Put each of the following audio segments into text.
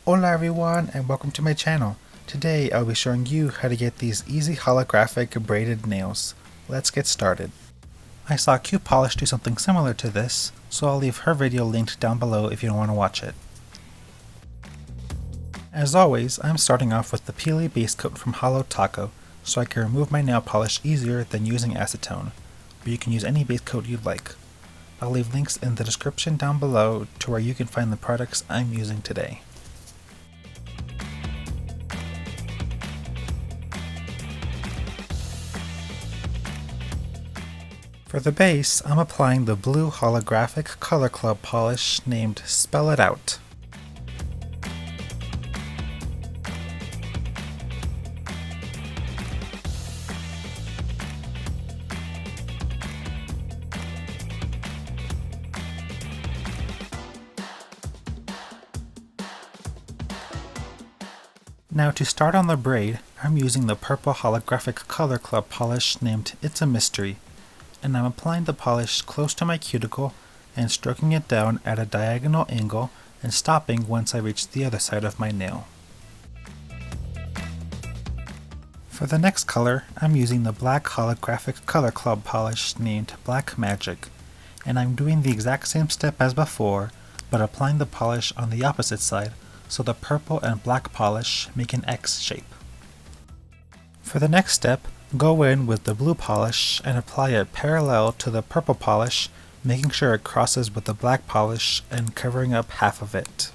Hola everyone and welcome to my channel. Today I'll be showing you how to get these easy holographic braided nails. Let's get started. I saw Q Polish do something similar to this, so I'll leave her video linked down below if you don't want to watch it. As always, I'm starting off with the Peely base coat from Holo so I can remove my nail polish easier than using acetone, but you can use any base coat you'd like. I'll leave links in the description down below to where you can find the products I'm using today. For the base, I'm applying the blue holographic Color Club polish named Spell It Out. Now to start on the braid, I'm using the purple holographic Color Club polish named It's a Mystery, and I'm applying the polish close to my cuticle and stroking it down at a diagonal angle and stopping once I reach the other side of my nail. For the next color, I'm using the black holographic Color Club polish named Black Magic, and I'm doing the exact same step as before, but applying the polish on the opposite side so the purple and black polish make an X shape. For the next step, go in with the blue polish and apply it parallel to the purple polish, making sure it crosses with the black polish and covering up half of it.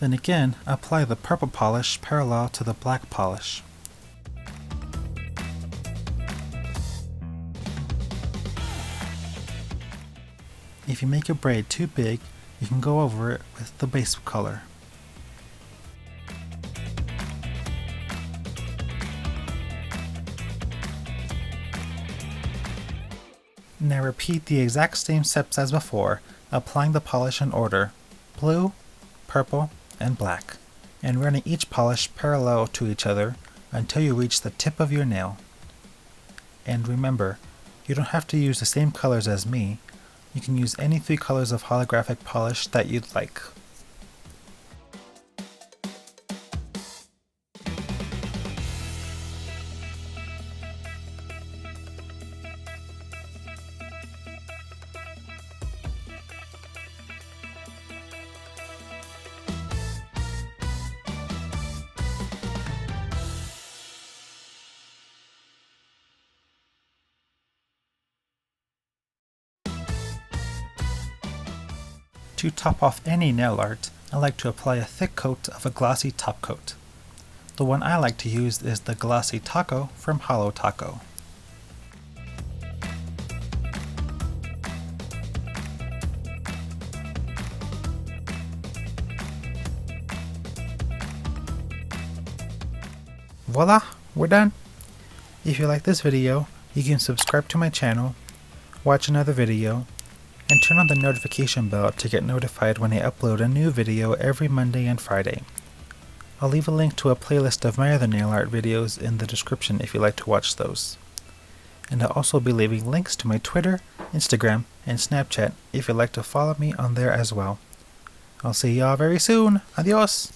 Then again, apply the purple polish parallel to the black polish. If you make a braid too big, you can go over it with the base color. Now repeat the exact same steps as before, applying the polish in order: blue, purple, and black, and running each polish parallel to each other until you reach the tip of your nail. And remember, you don't have to use the same colors as me. You can use any 3 colors of holographic polish that you'd like. To top off any nail art, I like to apply a thick coat of a glossy top coat. The one I like to use is the Glossy Taco from Holo. Voila! We're done! If you like this video, you can subscribe to my channel, watch another video, and turn on the notification bell to get notified when I upload a new video every Monday and Friday. I'll leave a link to a playlist of my other nail art videos in the description if you'd like to watch those. And I'll also be leaving links to my Twitter, Instagram, and Snapchat if you'd like to follow me on there as well. I'll see y'all very soon. Adios!